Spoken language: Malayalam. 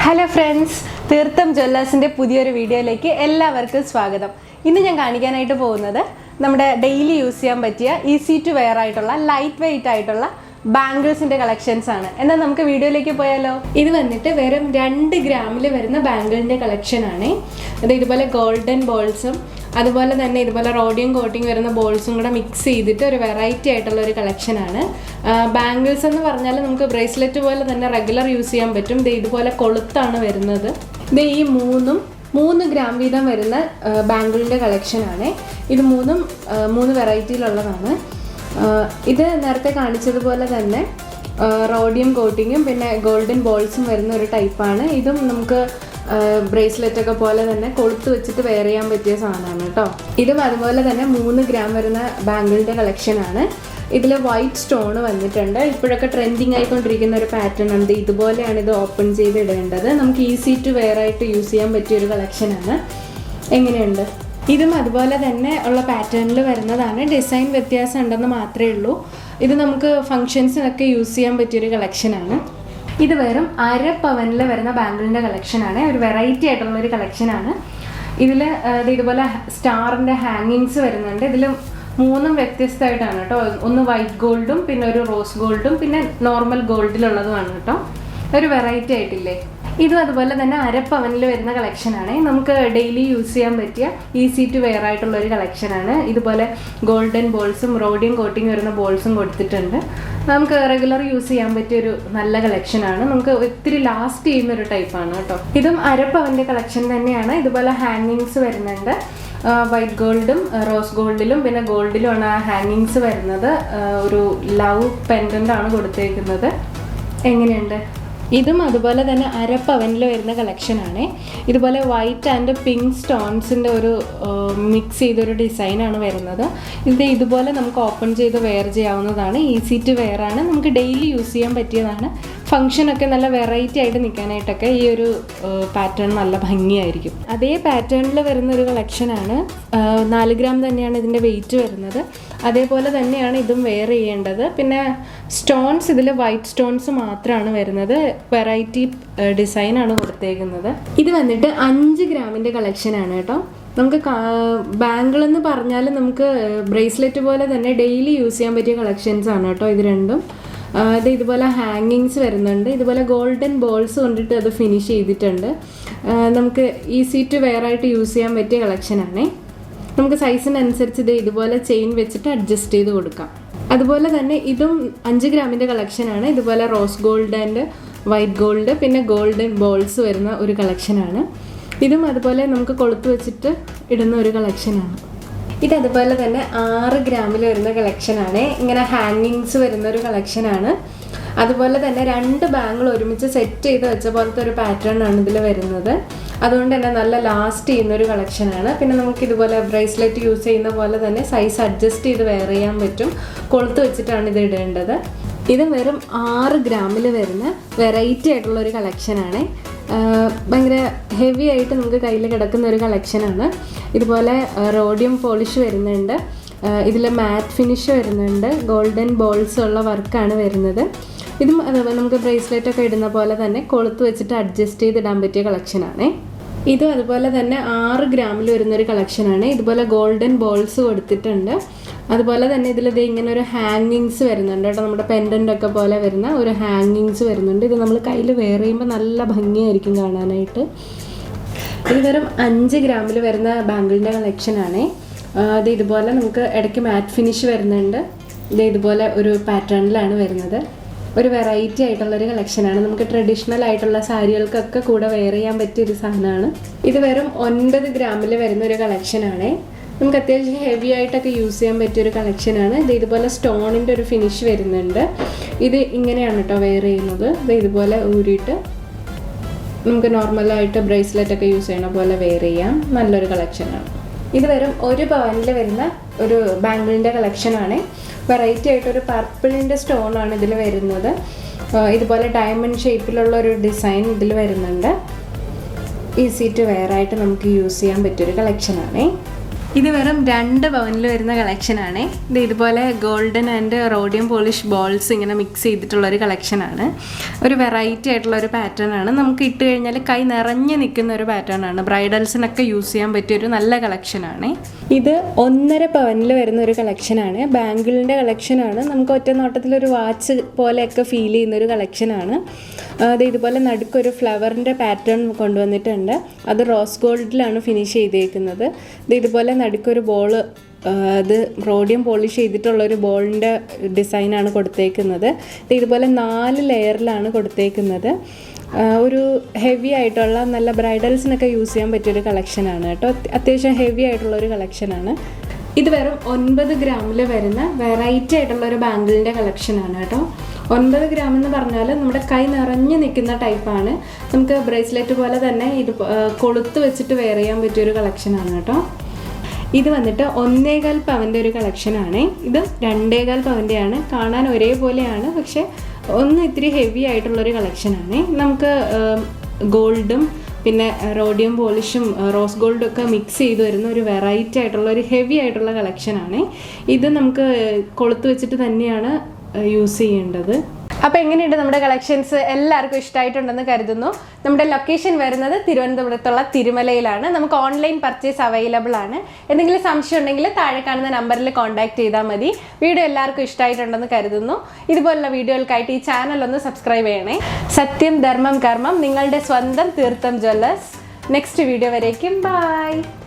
ഹലോ ഫ്രണ്ട്സ്, തീർത്ഥം ജ്വല്ലേഴ്സിൻ്റെ പുതിയൊരു വീഡിയോയിലേക്ക് എല്ലാവർക്കും സ്വാഗതം. ഇന്ന് ഞാൻ കാണിക്കാനായിട്ട് പോകുന്നത് നമ്മുടെ ഡെയിലി യൂസ് ചെയ്യാൻ പറ്റിയ ഈസി ടു വെയർ ആയിട്ടുള്ള ലൈറ്റ് വെയ്റ്റ് ആയിട്ടുള്ള ബാംഗിൾസിൻ്റെ കളക്ഷൻസ് ആണ്. എന്നാൽ നമുക്ക് വീഡിയോയിലേക്ക് പോയാലോ. ഇത് വന്നിട്ട് വെറും 2 ഗ്രാമിൽ വരുന്ന ബാംഗിളിൻ്റെ കളക്ഷനാണ്. അത് ഇതുപോലെ ഗോൾഡൻ ബോൾസും അതുപോലെ തന്നെ ഇതുപോലെ റോഡിയം കോട്ടിങ് വരുന്ന ബോൾസും കൂടെ മിക്സ് ചെയ്തിട്ട് ഒരു വെറൈറ്റി ആയിട്ടുള്ള ഒരു കളക്ഷനാണ്. ബാംഗിൾസ് എന്ന് പറഞ്ഞാൽ നമുക്ക് ബ്രേസ്ലെറ്റ് പോലെ തന്നെ റെഗുലർ യൂസ് ചെയ്യാൻ പറ്റും. ഇതുപോലെ കൊളുത്താണ് വരുന്നത്. ഈ 3 ഗ്രാം വീതം വരുന്ന ബാംഗിളിൻ്റെ കളക്ഷനാണ്. ഇത് 3 വെറൈറ്റിയിലുള്ളതാണ്. ഇത് നേരത്തെ കാണിച്ചതുപോലെ തന്നെ റോഡിയം കോട്ടിങ്ങും പിന്നെ ഗോൾഡൻ ബോൾസും വരുന്ന ഒരു ടൈപ്പാണ്. ഇതും നമുക്ക് ബ്രേസ്ലെറ്റ് ഒക്കെ പോലെ തന്നെ കൊളുത്ത് വെച്ചിട്ട് വെയർ ചെയ്യാൻ പറ്റിയ സാധനമാണ് കേട്ടോ. ഇതും അതുപോലെ തന്നെ 3 ഗ്രാം വരുന്ന ബാംഗിളിൻ്റെ കളക്ഷനാണ്. ഇതിൽ വൈറ്റ് സ്റ്റോൺ വന്നിട്ടുണ്ട്. ഇപ്പോഴൊക്കെ ട്രെൻഡിങ് ആയിക്കൊണ്ടിരിക്കുന്ന ഒരു പാറ്റേൺ ഉണ്ട്. ഇതുപോലെയാണ് ഇത് ഓപ്പൺ ചെയ്ത് ഇടേണ്ടത്. നമുക്ക് ഈസി ടു വെയർ ആയിട്ട് യൂസ് ചെയ്യാൻ പറ്റിയൊരു കളക്ഷനാണ്. എങ്ങനെയുണ്ട്? ഇതും അതുപോലെ തന്നെ ഉള്ള പാറ്റേണിൽ വരുന്നതാണ്. ഡിസൈൻ വ്യത്യാസം ഉണ്ടെന്ന് മാത്രമേ ഉള്ളൂ. ഇത് നമുക്ക് ഫങ്ഷൻസിനൊക്കെ യൂസ് ചെയ്യാൻ പറ്റിയൊരു കളക്ഷനാണ്. ഇത് വെറും 1/2 പവനിൽ വരുന്ന ബാംഗിളിൻ്റെ കളക്ഷനാണ്. ഒരു വെറൈറ്റി ആയിട്ടുള്ളൊരു കളക്ഷനാണ്. ഇതിൽ ഇതുപോലെ സ്റ്റാറിൻ്റെ ഹാങ്ങിങ്സ് വരുന്നുണ്ട്. ഇതിൽ 3 വ്യത്യസ്തമായിട്ടാണ് കേട്ടോ. ഒന്ന് വൈറ്റ് ഗോൾഡും പിന്നെ ഒരു റോസ് ഗോൾഡും പിന്നെ നോർമൽ ഗോൾഡിലുള്ളതുമാണ് കേട്ടോ. ഒരു വെറൈറ്റി ആയിട്ടില്ലേ. ഇതും അതുപോലെ തന്നെ 1/2 പവനിൽ വരുന്ന കളക്ഷനാണ്. നമുക്ക് ഡെയിലി യൂസ് ചെയ്യാൻ പറ്റിയ ഈസി ടു വെയർ ആയിട്ടുള്ളൊരു കളക്ഷനാണ്. ഇതുപോലെ ഗോൾഡൻ ബോൾസും റോഡിയം കോട്ടിങ് വരുന്ന ബോൾസും കൊടുത്തിട്ടുണ്ട്. നമുക്ക് റെഗുലർ യൂസ് ചെയ്യാൻ പറ്റിയൊരു നല്ല കളക്ഷനാണ്. നമുക്ക് ഒത്തിരി ലാസ്റ്റ് ചെയ്യുന്നൊരു ടൈപ്പാണ് കേട്ടോ. ഇതും 1/2 പവൻ്റെ കളക്ഷൻ തന്നെയാണ്. ഇതുപോലെ ഹാങ്ങിങ്സ് വരുന്നുണ്ട്. വൈറ്റ് ഗോൾഡും റോസ് ഗോൾഡിലും പിന്നെ ഗോൾഡിലുമാണ് ആ ഹാങ്ങിങ്സ് വരുന്നത്. ഒരു ലവ് പെൻഡൻ്റ് ആണ് കൊടുത്തേക്കുന്നത്. എങ്ങനെയുണ്ട്? ഇതും അതുപോലെ തന്നെ 1/2 പവനിൽ വരുന്ന കളക്ഷനാണ്. ഇതുപോലെ വൈറ്റ് ആൻഡ് പിങ്ക് സ്റ്റോൺസിൻ്റെ ഒരു മിക്സ് ചെയ്തൊരു ഡിസൈനാണ് വരുന്നത്. ഇതുപോലെ നമുക്ക് ഓപ്പൺ ചെയ്ത് വെയർ ചെയ്യാവുന്നതാണ്. ഈസി ടു വെയർ ആണ്. നമുക്ക് ഡെയിലി യൂസ് ചെയ്യാൻ പറ്റിയതാണ്. ഫങ്ഷനൊക്കെ നല്ല വെറൈറ്റി ആയിട്ട് നിൽക്കാനായിട്ടൊക്കെ ഈ ഒരു പാറ്റേൺ നല്ല ഭംഗിയായിരിക്കും. അതേ പാറ്റേണിൽ വരുന്ന ഒരു കളക്ഷനാണ്. 4 ഗ്രാം തന്നെയാണ് ഇതിൻ്റെ വെയിറ്റ് വരുന്നത്. അതേപോലെ തന്നെയാണ് ഇതും വെയർ ചെയ്യേണ്ടത്. പിന്നെ സ്റ്റോൺസ് ഇതിൽ വൈറ്റ് സ്റ്റോൺസ് മാത്രമാണ് വരുന്നത്. വെറൈറ്റി ഡിസൈനാണ് കൊടുത്തേക്കുന്നത്. ഇത് വന്നിട്ട് 5 ഗ്രാമിൻ്റെ കളക്ഷനാണ് കേട്ടോ. നമുക്ക് ബാംഗിൾ എന്ന് പറഞ്ഞാൽ നമുക്ക് ബ്രേസ്ലെറ്റ് പോലെ തന്നെ ഡെയിലി യൂസ് ചെയ്യാൻ പറ്റിയ കളക്ഷൻസ് ആണ് കേട്ടോ ഇത് രണ്ടും. ഇതുപോലെ ഹാങ്ങിങ്സ് വരുന്നുണ്ട്. ഇതുപോലെ ഗോൾഡൻ ബോൾസ് കൊണ്ടിട്ട് അത് ഫിനിഷ് ചെയ്തിട്ടുണ്ട്. നമുക്ക് ഈസി ടു വെയർ ആയിട്ട് യൂസ് ചെയ്യാൻ പറ്റിയ കളക്ഷനാണ്. നമുക്ക് സൈസിനനുസരിച്ച് ഇതുപോലെ ചെയിൻ വെച്ചിട്ട് അഡ്ജസ്റ്റ് ചെയ്ത് കൊടുക്കാം. അതുപോലെ തന്നെ ഇതും 5 ഗ്രാമിൻ്റെ കളക്ഷനാണ്. ഇതുപോലെ rose gold and white gold പിന്നെ ഗോൾഡൻ ബോൾസ് വരുന്ന ഒരു കളക്ഷനാണ്. ഇതും അതുപോലെ നമുക്ക് കൊളുത്ത് വെച്ചിട്ട് ഇടുന്ന ഒരു കളക്ഷനാണ്. ഇതതുപോലെ തന്നെ 6 ഗ്രാമിൽ വരുന്ന കളക്ഷനാണ്. ഇങ്ങനെ ഹാങ്ങിങ്സ് വരുന്ന ഒരു കളക്ഷനാണ്. അതുപോലെ തന്നെ 2 ബാംഗിൾ ഒരുമിച്ച് സെറ്റ് ചെയ്ത് വെച്ച പോലത്തെ ഒരു പാറ്റേൺ ആണ് ഇതിൽ വരുന്നത്. അതുകൊണ്ട് തന്നെ നല്ല ലാസ്റ്റ് ചെയ്യുന്നൊരു കളക്ഷനാണ്. പിന്നെ നമുക്ക് ഇതുപോലെ ബ്രേസ്ലെറ്റ് യൂസ് ചെയ്യുന്ന പോലെ തന്നെ സൈസ് അഡ്ജസ്റ്റ് ചെയ്ത് വെയർ ചെയ്യാൻ പറ്റും. കൊളുത്ത് വെച്ചിട്ടാണ് ഇത് ഇടേണ്ടത്. ഇത് വെറും 6 ഗ്രാമിൽ വരുന്ന വെറൈറ്റി ആയിട്ടുള്ളൊരു കളക്ഷനാണ്. ഭയങ്കര ഹെവി ആയിട്ട് നമുക്ക് കയ്യിൽ കിടക്കുന്ന ഒരു കളക്ഷനാണ്. ഇതുപോലെ റോഡിയം പോളിഷ് വരുന്നുണ്ട്. ഇതിൽ മാറ്റ് ഫിനിഷ് വരുന്നുണ്ട്. ഗോൾഡൻ ബോൾസ് ഉള്ള വർക്കാണ് വരുന്നത്. ഇതും അതുപോലെ നമുക്ക് ബ്രേസ്ലെറ്റ് ഒക്കെ ഇടുന്ന പോലെ തന്നെ കൊളുത്ത് വെച്ചിട്ട് അഡ്ജസ്റ്റ് ചെയ്തിടാൻ പറ്റിയ കളക്ഷനാണ്. ഇതും അതുപോലെ തന്നെ 6 ഗ്രാമിൽ വരുന്നൊരു കളക്ഷനാണ്. ഇതുപോലെ ഗോൾഡൻ ബോൾസ് കൊടുത്തിട്ടുണ്ട്. അതുപോലെ തന്നെ ഇതിൽ ഇങ്ങനെ ഒരു ഹാങ്ങിങ്സ് വരുന്നുണ്ട് കേട്ടോ. നമ്മുടെ പെൻഡൻ്റ് ഒക്കെ പോലെ വരുന്ന ഒരു ഹാങ്ങിങ്സ് വരുന്നുണ്ട്. ഇത് നമ്മൾ കയ്യിൽ വെയർ ചെയ്യുമ്പോൾ നല്ല ഭംഗിയായിരിക്കും കാണാനായിട്ട്. ഇത് വെറും 5 ഗ്രാമിൽ വരുന്ന ബാംഗിളിൻ്റെ കളക്ഷനാണ്. ഇതുപോലെ നമുക്ക് ഇടയ്ക്ക് മാറ്റ് ഫിനിഷ് വരുന്നുണ്ട്. ഇതുപോലെ ഒരു പാറ്റേണിലാണ് വരുന്നത്. ഒരു വെറൈറ്റി ആയിട്ടുള്ളൊരു കളക്ഷനാണ്. നമുക്ക് ട്രഡീഷണൽ ആയിട്ടുള്ള സാരികൾക്കൊക്കെ കൂടെ വെയർ ചെയ്യാൻ പറ്റിയൊരു സാധനമാണ്. ഇത് വെറും 9 ഗ്രാമിൽ വരുന്ന ഒരു കളക്ഷനാണ്. നമുക്ക് അത്യാവശ്യം ഹെവി ആയിട്ടൊക്കെ യൂസ് ചെയ്യാൻ പറ്റിയൊരു കളക്ഷനാണ്. ഇതുപോലെ സ്റ്റോണിൻ്റെ ഒരു ഫിനിഷ് വരുന്നുണ്ട്. ഇത് ഇങ്ങനെയാണ് കേട്ടോ വെയർ ചെയ്യുന്നത്. ഇതുപോലെ ഊരിയിട്ട് നമുക്ക് നോർമലായിട്ട് ബ്രേസ്ലെറ്റ് ഒക്കെ യൂസ് ചെയ്യണ പോലെ വെയർ ചെയ്യാം. നല്ലൊരു കളക്ഷനാണ്. ഇത് വെറും 1 പവനിൽ വരുന്ന ഒരു ബാംഗിളിൻ്റെ കളക്ഷനാണ്. വെറൈറ്റി ആയിട്ടൊരു പർപ്പിളിൻ്റെ സ്റ്റോണാണ് ഇതിൽ വരുന്നത്. ഇതുപോലെ ഡയമണ്ട് ഷേപ്പിലുള്ള ഒരു ഡിസൈൻ ഇതിൽ വരുന്നുണ്ട്. ഈസി ടു വെയർ ആയിട്ട് നമുക്ക് യൂസ് ചെയ്യാൻ പറ്റിയൊരു കളക്ഷനാണ്. ഇത് വെറും 2 പവനിൽ വരുന്ന കളക്ഷനാണ്. ഇത് ഇതുപോലെ golden and rhodium polish balls ഇങ്ങനെ മിക്സ് ചെയ്തിട്ടുള്ളൊരു കളക്ഷനാണ്. ഒരു വെറൈറ്റി ആയിട്ടുള്ള ഒരു പാറ്റേൺ ആണ്. നമുക്ക് ഇട്ട് കഴിഞ്ഞാൽ കൈ നിറഞ്ഞ് നിൽക്കുന്ന ഒരു പാറ്റേൺ ആണ്. ബ്രൈഡൽസിനൊക്കെ യൂസ് ചെയ്യാൻ പറ്റിയൊരു നല്ല കളക്ഷനാണ്. ഇത് 1.5 പവനിൽ വരുന്ന ഒരു കളക്ഷനാണ്. ബാംഗിളിൻ്റെ കളക്ഷനാണ്. നമുക്ക് ഒറ്റ നോട്ടത്തിലൊരു വാച്ച് പോലെയൊക്കെ ഫീൽ ചെയ്യുന്നൊരു കളക്ഷനാണ്. അത് ഇതുപോലെ നടുക്കൊരു ഫ്ലവറിൻ്റെ പാറ്റേൺ കൊണ്ടുവന്നിട്ടുണ്ട്. അത് റോസ് ഗോൾഡിലാണ് ഫിനിഷ് ചെയ്തേക്കുന്നത്. ഇത് ഇതുപോലെ നടുക്കൊരു ബോള്, അത് റോഡിയം പോളിഷ് ചെയ്തിട്ടുള്ളൊരു ബോളിൻ്റെ ഡിസൈനാണ് കൊടുത്തേക്കുന്നത്. ഇത് ഇതുപോലെ 4 ലെയറിലാണ് കൊടുത്തേക്കുന്നത്. ഒരു ഹെവി ആയിട്ടുള്ള നല്ല ബ്രൈഡൽസിനൊക്കെ യൂസ് ചെയ്യാൻ പറ്റിയൊരു കളക്ഷനാണ് കേട്ടോ. അത്യാവശ്യം ഹെവി ആയിട്ടുള്ളൊരു കളക്ഷനാണ്. ഇത് വെറും 9 ഗ്രാമിൽ വരുന്ന വെറൈറ്റി ആയിട്ടുള്ളൊരു ബാംഗിളിൻ്റെ കളക്ഷനാണ് കേട്ടോ. 9 ഗ്രാം എന്ന് പറഞ്ഞാൽ നമ്മുടെ കൈ നിറഞ്ഞ് നിൽക്കുന്ന ടൈപ്പാണ്. നമുക്ക് ബ്രേസ്ലെറ്റ് പോലെ തന്നെ ഇത് കൊളുത്ത് വെച്ചിട്ട് വെയർ ചെയ്യാൻ പറ്റിയൊരു കളക്ഷനാണ് കേട്ടോ. ഇത് വന്നിട്ട് 1.25 പവൻ്റെ ഒരു കളക്ഷനാണ്. ഇത് 2.25 പവൻ്റെയാണ്. കാണാൻ ഒരേപോലെയാണ്, പക്ഷെ ഒന്ന് ഇത്തിരി ഹെവി ആയിട്ടുള്ളൊരു കളക്ഷനാണ്. നമുക്ക് ഗോൾഡും പിന്നെ റോഡിയം പോളിഷും റോസ് ഗോൾഡും ഒക്കെ മിക്സ് ചെയ്ത് വരുന്ന ഒരു വെറൈറ്റി ആയിട്ടുള്ള ഒരു ഹെവി ആയിട്ടുള്ള കളക്ഷനാണ്. ഇത് നമുക്ക് കൊളുത്ത് വെച്ചിട്ട് തന്നെയാണ് യൂസ് ചെയ്യേണ്ടത്. അപ്പോൾ എങ്ങനെയുണ്ട് നമ്മുടെ കളക്ഷൻസ്? എല്ലാവർക്കും ഇഷ്ടമായിട്ടുണ്ടെന്ന് കരുതുന്നു. നമ്മുടെ ലൊക്കേഷൻ വരുന്നത് തിരുവനന്തപുരത്തുള്ള തിരുമലയിലാണ്. നമുക്ക് ഓൺലൈൻ പർച്ചേസ് അവൈലബിൾ ആണ്. എന്തെങ്കിലും സംശയം ഉണ്ടെങ്കിൽ താഴെ കാണുന്ന നമ്പറിൽ കോൺടാക്ട് ചെയ്താൽ മതി. വീഡിയോ എല്ലാവർക്കും ഇഷ്ടമായിട്ടുണ്ടെന്ന് കരുതുന്നു. ഇതുപോലുള്ള വീഡിയോകൾക്കായിട്ട് ഈ ചാനൽ ഒന്ന് സബ്സ്ക്രൈബ് ചെയ്യണേ. സത്യം ധർമ്മം കർമ്മം, നിങ്ങളുടെ സ്വന്തം തീർത്ഥം ജ്വല്ലേഴ്സ്. നെക്സ്റ്റ് വീഡിയോ വരേക്കും ബൈ.